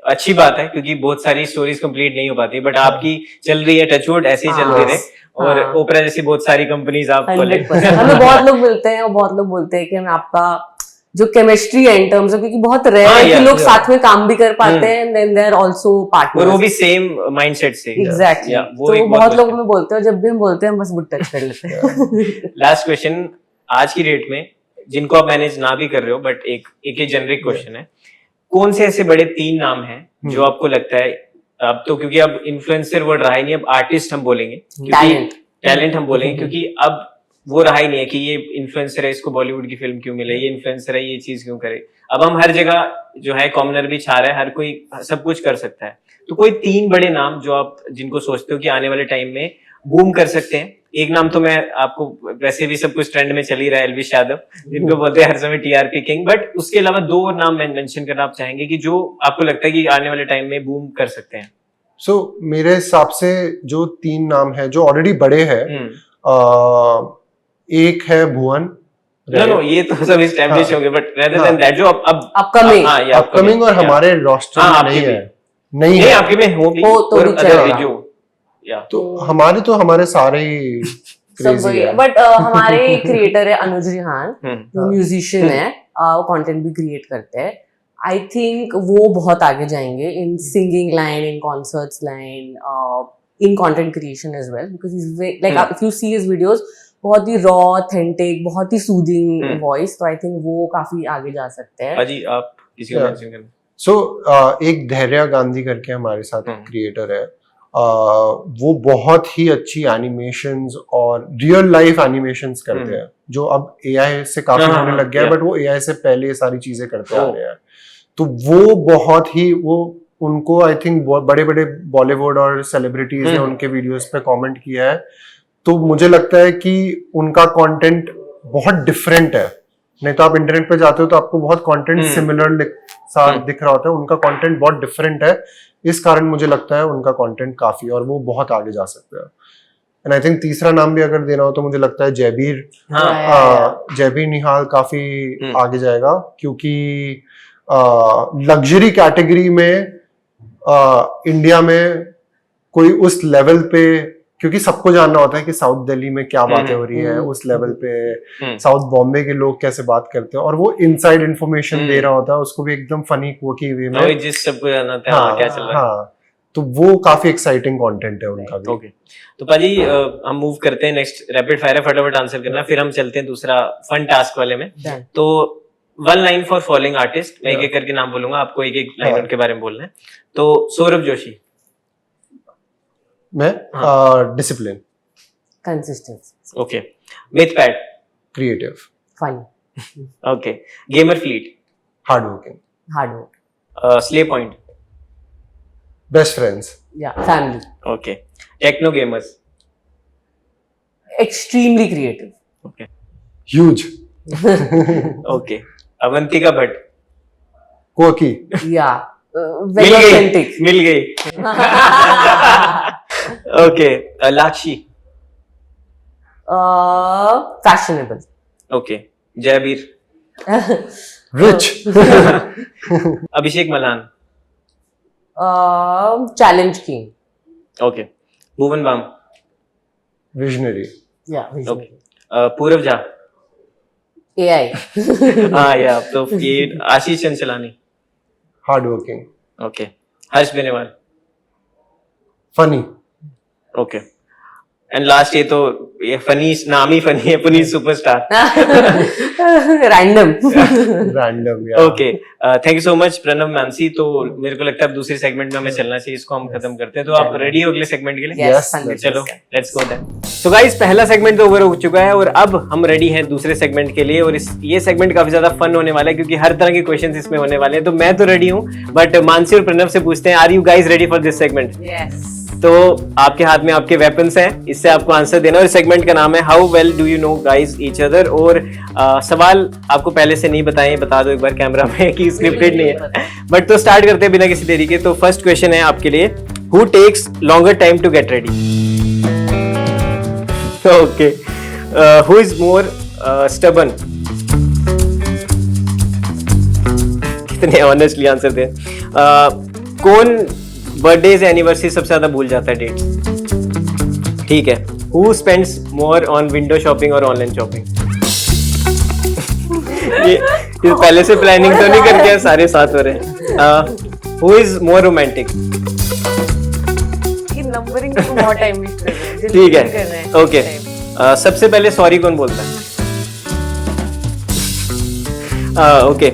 A: अच्छी बात है, क्योंकि बहुत सारी स्टोरीज कंप्लीट नहीं हो पाती, बट आपकी चल रही है, टचवुड ऐसे ही चलते रहे, और ओपरा जैसी बहुत सारी कंपनीज आप खोले।
C: 100%। हमें बहुत लोग मिलते हैं और बहुत लोग बोलते हैं कि हमें आपका जो केमिस्ट्री है इन टर्म्स ऑफ, क्योंकि बहुत रेयर है कि लोग साथ में काम भी कर पाते हैं, and then they are also partners,
A: और वो भी सेम माइंडसेट से।
C: एग्जैक्टली, तो बहुत लोग हमें बोलते हैं, जब भी हम बोलते हैं हम बस टच कर लेते हैं।
A: लास्ट क्वेश्चन, आज की डेट में जिनको आप मैनेज ना भी कर रहे हो, बट एक जेनरिक क्वेश्चन है, कौन से ऐसे बड़े 3 नाम हैं जो आपको लगता है, अब तो क्योंकि अब इन्फ्लुएंसर वर्ड रहा ही नहीं, अब आर्टिस्ट हम बोलेंगे, क्योंकि टैलेंट हम बोलेंगे, क्योंकि अब वो रहा ही नहीं है कि ये इन्फ्लुएंसर है, इसको बॉलीवुड की फिल्म क्यों मिले, ये इन्फ्लुएंसर है, ये चीज क्यों करे, अब हम हर जगह जो है कॉमनर भी छा रहा है, हर कोई सब कुछ कर सकता है, तो कोई 3 बड़े नाम जो आप जिनको सोचते हो कि आने वाले टाइम में बूम कर सकते हैं। एक नाम तो मैं आपको, वैसे भी सब कुछ ट्रेंड में चल ही रहा है, एल्विश यादव, जिनको बोलते हैं हर समय टीआरपी किंग, बट उसके अलावा 2 और नाम मेंशन करना आप चाहेंगे कि जो आपको लगता है कि आने वाले टाइम में बूम कर सकते हैं?
B: सो मेरे हिसाब से जो 3 नाम है जो ऑलरेडी बड़े हैं, एक है भुवन,
A: नो ये तो सब एस्टैब्लिश हो गए, बट रेदर देन दैट जो अब
B: अपकमिंग और हमारे रोस्टर में नहीं है,
A: आपके में हो भी,
C: तो भी चलेगा,
A: जो या
B: तो हमारे सारे ही क्रेजी है,
C: बट हमारे क्रिएटर है अनुज रिहान, जो म्यूजिशियन है, वो कंटेंट भी क्रिएट करते हैं, आई थिंक वो बहुत आगे जाएंगे in singing line, in concerts line, in content creation as well, because like if you see his videos, बहुत ही रॉ, ऑथेंटिक, बहुत ही सूदिंग वॉइस, तो आई थिंक वो काफी आगे जा सकते हैं।
A: अजी आप किसी को मेंशन करना?
B: सो एक धैर्य गांधी करके हमारे साथ क्रिएटर है, वो बहुत ही अच्छी एनिमेशंस और रियल लाइफ एनिमेशंस करते हैं, जो अब एआई से काफी होने लग गया है, बट वो एआई से पहले ये सारी चीजें करते आ रहे हैं, तो वो बहुत ही, वो उनको आई थिंक बड़े बड़े बॉलीवुड और सेलिब्रिटीज ने उनके वीडियोस पे कमेंट किया है, तो मुझे लगता है कि उनका कंटेंट बहुत डिफरेंट है, नहीं तो आप इंटरनेट पे जाते हो तो आपको बहुत कंटेंट सिमिलर दिख रहा होता है, उनका कंटेंट बहुत डिफरेंट है, इस कारण मुझे लगता है उनका कंटेंट काफी, और वो बहुत आगे जा सकते हैं। एंड आई थिंक तीसरा नाम भी अगर देना हो तो मुझे लगता है जयबीर, जयबीर निहाल काफी आगे जाएगा, क्योंकि लग्जरी कैटेगरी में इंडिया में कोई उस लेवल पे, क्योंकि सबको जानना होता है कि साउथ दिल्ली में क्या बातें हो रही है, उस लेवल पे साउथ बॉम्बे के लोग कैसे बात करते हैं, और वो इनसाइड इंफॉर्मेशन दे रहा होता है, उसको भी एकदम फनी की वे में,
A: जिस सबको जानना था क्या चल रहा है,
B: तो वो काफी एक्साइटिंग कंटेंट है उनका भी।
A: ओके, तो पाजी हम मूव करते हैं नेक्स्ट, रैपिड फायर है, फटाफट आंसर करना, फिर हम चलते हैं दूसरा फन टास्क वाले में। तो 1 लाइन फॉर फॉलोइंग आर्टिस्ट, मैं एक एक करके नाम बोलूंगा, आपको एक एक लाइन उनके बारे में बोलना है। तो सौरभ जोशी।
B: मैं discipline,
C: consistency.
A: Okay, Mythpat,
B: creative,
C: funny.
A: Okay, gamer fleet,
B: hard working,
C: hard work,
A: slay point,
B: best friends,
C: या family.
A: Okay, techno gamers,
C: extremely creative,
A: okay,
B: huge,
A: okay, Avantika Bhatt,
B: कोकी,
C: या वेरी ऑथेंटिक,
A: मिल गई। Okay, Lakshi,
C: fashionable.
A: Okay. Jayveer.
B: Rich.
A: Abhishek Malhan.
C: Challenge king.
A: Okay. Bhuvan Bam.
B: Visionary.
A: Okay. Purav Jha.
C: AI.
A: हाँ या तो ये Ashish Chanchlani.
B: Hard working.
A: Okay. Harsh Beniwal.
B: Funny.
A: Okay. And last ये तो ये फनी नाम ही फनी है, Puneet superstar.
C: Random.
B: Random.
A: Okay. Thank you so much Pranav Mansi. तो मेरे को लगता है अब दूसरे सेगमेंट में हमें चलना चाहिए, इसको हम खत्म करते हैं. तो आप रेडी हो अगले सेगमेंट के लिए?
C: Yes,
A: चलो लेट्स गो देन. तो गाइस पहला सेगमेंट तो ओवर हो चुका है और अब हम रेडी हैं दूसरे सेगमेंट के लिए. और ये सेगमेंट काफी ज्यादा फन होने वाला है क्योंकि हर तरह के क्वेश्चंस इसमें होने वाले हैं. तो मैं तो रेडी हूँ, बट मानसी और प्रणव से पूछते हैं, are you guys ready for this segment?
C: Yes.
A: तो आपके हाथ में आपके वेपन्स हैं, इससे आपको आंसर देना. और सेगमेंट का नाम है how well do you know guys each other. और सवाल आपको पहले से नहीं बताएं, बता दो एक बार कैमरा में कि स्क्रिप्टेड नहीं है. बट तो स्टार्ट करते हैं बिना किसी देरी के. तो फर्स्ट क्वेश्चन है आपके लिए, who takes longer time to get ready? Okay. Who is more stubborn? कितने ऑनेस्टली आंसर दें. कौन बर्थडे एनिवर्सरी सबसे ज्यादा भूल जाता है डेट? ठीक है. Who spends more on window shopping और ऑनलाइन शॉपिंग? ये पहले से प्लानिंग तो नहीं करके सारे साथ हो रहे हैं. Who is more romantic?
C: Numbering को बहुत टाइम वेस्ट कर रहे हैं.
A: ठीक है. ओके. सबसे पहले सॉरी कौन बोलता है? Okay.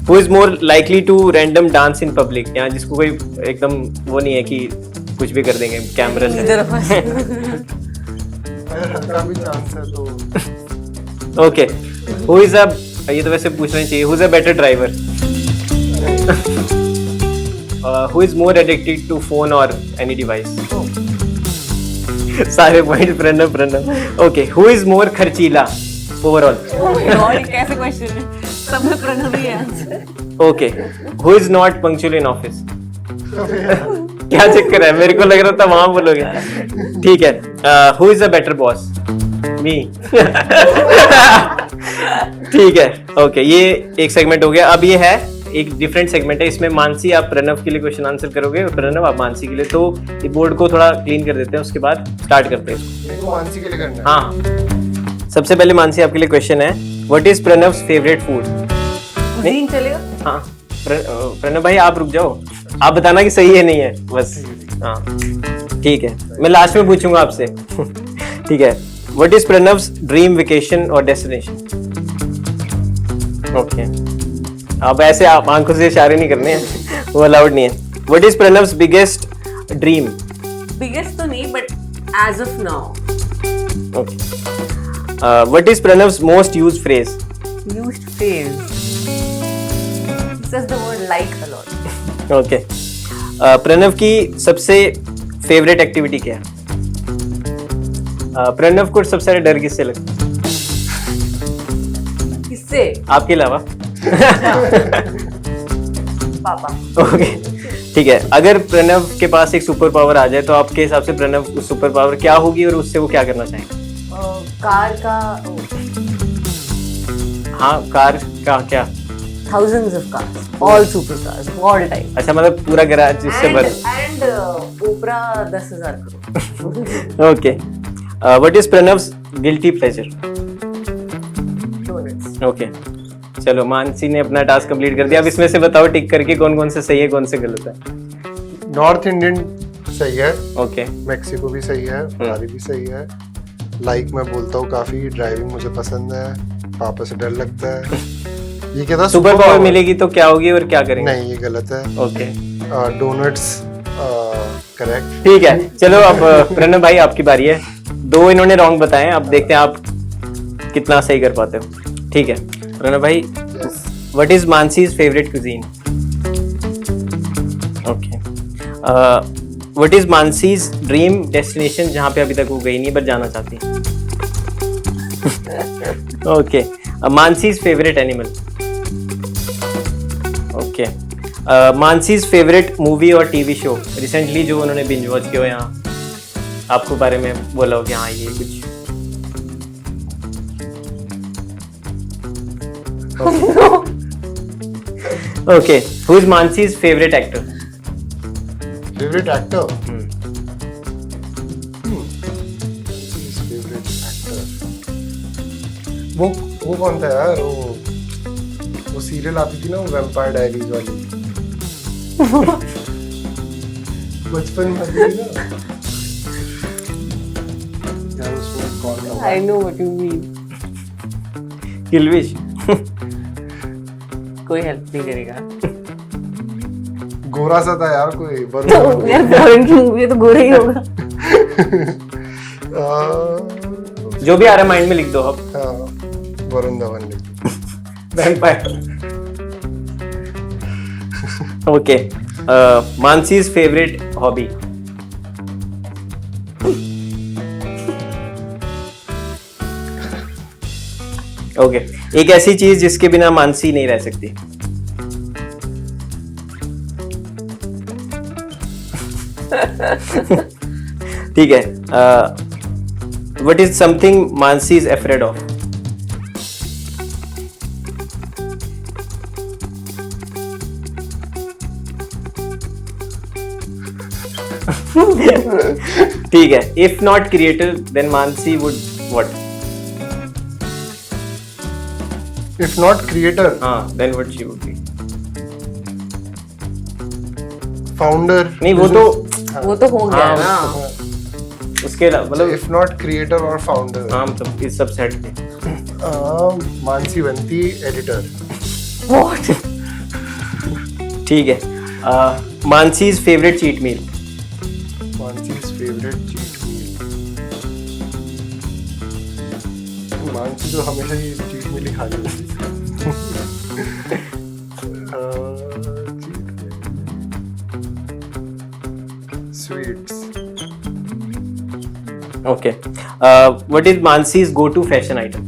A: Who is more likely to random dance in public? यहाँ जिसको कोई एकदम वो नहीं है कि कुछ भी कर देंगे कैमरा से. ओके. Who is a, ये तो वैसे पूछना चाहिए, who is a better driver? Who is more addicted to phone or any device? सारे point Pranav. Okay. Who is more खर्चीला overall?
C: कैसे क्वेश्चन है? सब में प्रणव ही है answer.
A: Okay. Who is not punctual in office? क्या चक्कर है, मेरे को लग रहा था वहां बोलोगे. ठीक है. Who is a better boss? Me. ठीक है. ओके. ये एक सेगमेंट हो गया. अब ये है एक डिफरेंट सेगमेंट है, इसमें मानसी आप प्रणव के लिए क्वेश्चन आंसर करोगे और प्रणव आप मानसी के लिए. तो ये बोर्ड को थोड़ा क्लीन कर देते हैं, उसके बाद स्टार्ट करते हैं.
B: मानसी के लिए करना है.
A: हाँ. सबसे पहले मानसी आपके लिए क्वेश्चन है, व्हाट इज प्रणव्स फेवरेट फूड?
C: नहीं चलेगा.
A: हाँ. प्रणव भाई आप रुक जाओ, आप बताना कि सही है नहीं है बस. हाँ ठीक है, मैं लास्ट में पूछूंगा आपसे. ठीक है. व्हाट इज प्रणव्स ड्रीम वेकेशन और डेस्टिनेशन? ओके. अब ऐसे आप आंखों से इशारे नहीं करने हैं, वो अलाउड नहीं है. What is Pranav's biggest dream?
C: Biggest तो नहीं, but as of now.
A: Okay. What is Pranav's most used phrase?
C: Used phrase. He says the word like a lot.
A: Okay. Pranav की सबसे फेवरेट एक्टिविटी क्या है? प्रणव को सबसे ज्यादा डर किससे लगता है?
C: किससे?
A: आपके अलावा?
C: पापा.
A: ओके ठीक है. अगर प्रणव के पास एक सुपर पावर आ जाए तो आपके हिसाब से प्रणव उस सुपर पावर क्या होगी और उससे वो क्या करना चाहेंगे?
C: कार का.
A: हाँ कार का क्या?
C: Thousands of cars, all supercars, all time.
A: अच्छा मतलब पूरा गैराज जिससे भर.
C: And Oprah 10,000 crore.
A: Okay. What is Pranav's guilty pleasure?
C: Donuts.
A: Okay. चलो मानसी ने अपना टास्क कंप्लीट कर दिया. अब इसमें से बताओ टिक करके कौन कौन से सही है कौन से गलत है.
B: नॉर्थ इंडियन सही है.
A: ओके.
B: मेक्सिको भी सही है. फरारी भी सही है. लाइक मैं बोलता हूँ काफी. ड्राइविंग मुझे पसंद है. पापा से डर लगता है. ये क्या था?
A: सुपर पावर मिलेगी तो क्या होगी और क्या करेंगे?
B: नहीं ये गलत है.
A: ओके.
B: Donuts correct.
A: ठीक है. चलो अब प्रणव भाई आपकी बारी है. 2 इन्होंने रॉन्ग बताए, अब देखते हैं आप कितना सही कर पाते हो. ठीक है प्रणव भाई. What is Mansi's favourite cuisine? Okay. What is Mansi's dream destination जहां पे अभी तक वो गई नहीं बट जाना चाहती है? Okay. Mansi's favourite animal? Okay. Mansi's favourite movie और टीवी शो रिसेंटली जो उन्होंने बिंज वॉच किया हो, यहाँ आपको बारे में बोला हो कि हाँ ये कुछ Okay, who is Mansi's favorite actor?
B: Favourite actor, favourite actor, वो कौन था यार, वो सीरियल आती थी ना, वो वैम्पायर डायरीज वाली, बचपन में आती थी ना यार, उसमें कौन था?
C: I know what you mean.
A: Kilvish.
C: कोई हेल्प नहीं करेगा।
B: गोरा सा था यार कोई,
C: तो यार फॉरेन की मूवी है तो गोरा ही होगा।
A: जो भी आ रहा है माइंड में लिख दो अब।
B: वरुण धवन ने।
A: Vampire. Okay. Mansi's favorite hobby. Okay. एक ऐसी चीज जिसके बिना मानसी नहीं रह सकती। ठीक है। What is something Mansi is afraid of? ठीक है। If not creator, then Mansi would what?
B: If not creator,
A: then what she would be?
B: founder.
A: नहीं वो तो
C: हो गया ना।
A: उसके मतलब
B: if not creator or founder.
A: हाँ मतलब इस सब सेट पे।
B: मानसी बनती एडिटर।
C: What?
A: ठीक है। Mansi's favorite cheat meal.
B: Mansi's favorite cheat meal. Mansi तो हमेशा ही cheat meal ही खा लेती है। Sweets.
A: Okay. What is Mansi's go-to fashion item?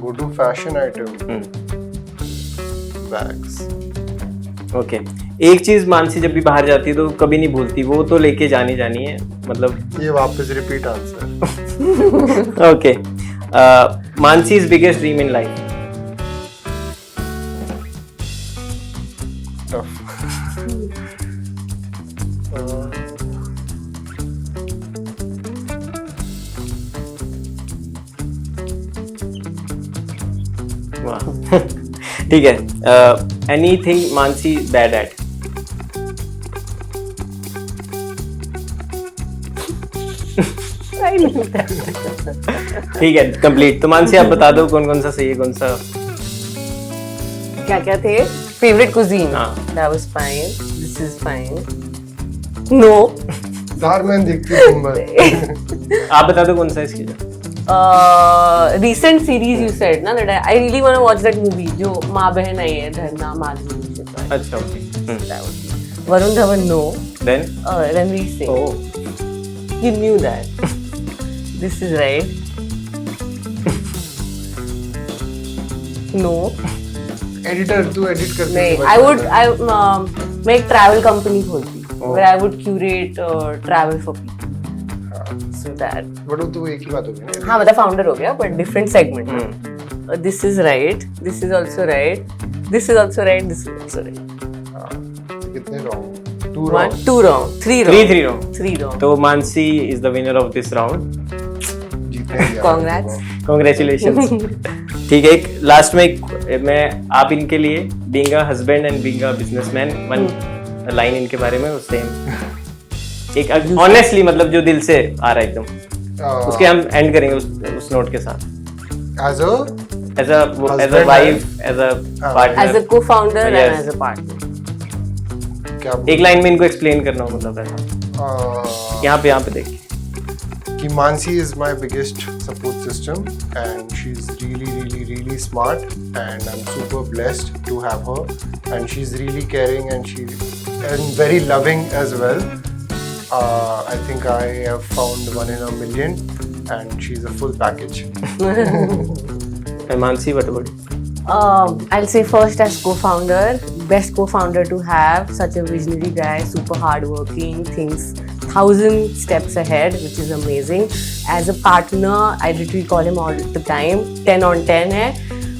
B: Go to fashion item. Bags.
A: Okay. एक चीज मानसी जब भी बाहर जाती है तो कभी नहीं भूलती, वो तो लेके जानी है मतलब।
B: ये वापस repeat answer.
A: Okay. Mansi's biggest dream in life.
B: Tough.
A: Wow. ठीक है। Anything Mansi bad at? ठीक है, कंप्लीट। तो मानसी आप बता दो कौन सा सही है, कौन सा।
C: क्या थे? Favorite cuisine. That was fine. This is fine. No.
B: मैं देखती हूँ दिन भर।
A: आप बता दो कौन सा इसकी।
C: Recent series you said ना that I really want to watch that movie जो माँ बहन आई है, धरना माधुरी।
A: अच्छा okay.
C: Varun Dhawan no.
A: Then
C: Ranveer Singh.
A: oh
C: You knew that. This is right. No.
B: Editor तू एडिट करती
C: नहीं,
B: है।
C: मैं एक ट्रैवल कंपनी खोलती where I would curate travel for people. So that.
B: But वो तो एक ही बात हो गई ना।
C: हाँ मतलब फाउंडर हो गया but different segment. This is right. This is also right. This is also right. This is also right.
B: कितने wrong? 2
C: 1,
B: wrong.
C: 2 wrong. 3 wrong.
A: 3 wrong.
C: 3 wrong.
A: तो Mansi is the winner of this round.
B: जीतने गया।
C: Congrats.
A: Congratulations. ठीक है, एक लास्ट में मैं आप इनके लिए being a husband and being a businessman one line इनके बारे में सेम एक ऑनेस्टली मतलब जो दिल से आ रहा है एकदम उसके हम एंड करेंगे उस नोट के साथ।
B: As a
A: as a wife, as a partner,
C: As a co-founder
A: Yes.
C: and as a partner.
B: क्या
A: एक लाइन में इनको एक्सप्लेन करना हो मतलब ऐसा यहाँ पे देखिए
B: कि Mansi is my biggest support system and she's really smart and I'm super blessed to have her and she's really caring and very loving as well. I think I have found one in a million and she's a full package.
A: And Mansi, what about you?
C: I'll say first as co-founder, best co-founder to have, such a visionary guy, super hardworking, thinks 1,000 steps ahead, which is amazing. As a partner, I literally call him all the time, 10 on 10 hai.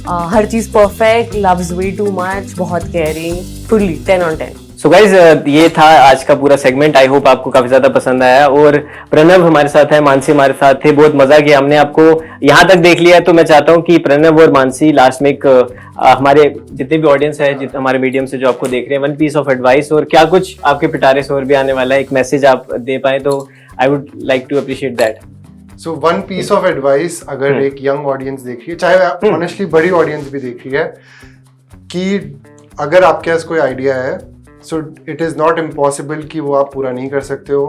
C: हर चीज perfect, loves way too much, बहुत caring, fully 10 on 10।
A: So guys ये था आज का पूरा सेगमेंट। आई होप आपको काफी ज्यादा पसंद आया। और प्रणव हमारे साथ है, मानसी हमारे साथ थे, बहुत मजा किया। हमने आपको यहाँ तक देख लिया, तो मैं चाहता हूँ कि प्रणव और मानसी लास्ट में एक हमारे जितने भी ऑडियंस है, हमारे मीडियम से जो आपको देख रहे हैं, वन पीस ऑफ एडवाइस और क्या कुछ आपके पिटारे से और भी आने वाला है, एक मैसेज आप दे पाए तो I would like to appreciate that.
B: So one piece of advice, अगर एक यंग ऑडियंस देख रही है, चाहे ऑनेस्टली बड़ी ऑडियंस भी देख रही है, कि अगर आपके पास कोई आइडिया है, so it is not impossible कि वो आप पूरा नहीं कर सकते हो।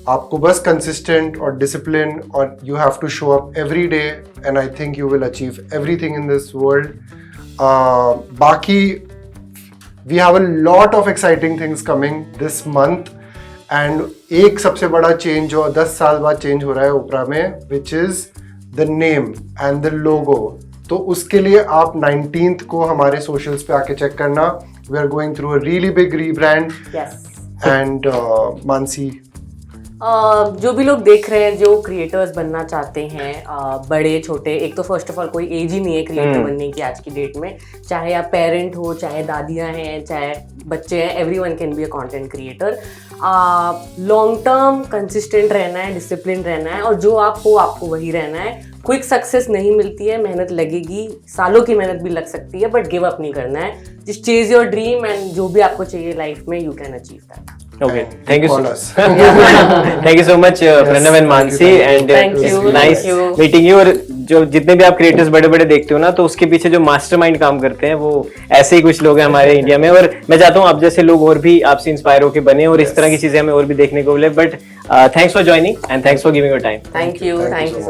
B: आपको बस कंसिस्टेंट और डिसिप्लिन, और you have to show up every day, and I think you will achieve everything in this world. बाकी we have a lot of exciting things coming this month, and एक सबसे बड़ा चेंज जो 10 साल बाद चेंज हो रहा है ओपरा में, which is the name and the logo. तो उसके लिए आप 19th को हमारे सोशल्स पे आके चेक करना। We are going through a really big rebrand. And Mansi,
C: जो भी लोग देख रहे हैं, जो क्रिएटर्स बनना चाहते हैं, बड़े छोटे, एक तो फर्स्ट ऑफ ऑल कोई एज ही नहीं है क्रिएटर बनने की आज की डेट में। चाहे आप पेरेंट हो, चाहे दादियां हैं, चाहे बच्चे हैं, everyone can be a content creator. Long term consistent रहना है, डिसिप्लिन रहना है, और जो आप हो आपको वही रहना है। क्विक सक्सेस नहीं मिलती है, मेहनत लगेगी, सालों की मेहनत भी लग सकती है, बट गिव अप नहीं करना है। Just chase your dream, and जो भी आपको चाहिए लाइफ में, you can achieve that.
A: Okay, thank you so much Pranav and Mansi, and nice meeting you. और जो जितने भी आप क्रिएटर्स बड़े बड़े देखते हो ना, तो उसके पीछे जो मास्टरमाइंड काम करते हैं, वो ऐसे ही कुछ लोग हैं हमारे इंडिया में। और मैं चाहता हूँ आप जैसे लोग और भी आपसे इंस्पायर होकर बने, और इस तरह की चीजें हमें और भी देखने को मिले। But thanks for joining and thanks for giving your time.
C: Thank you so much.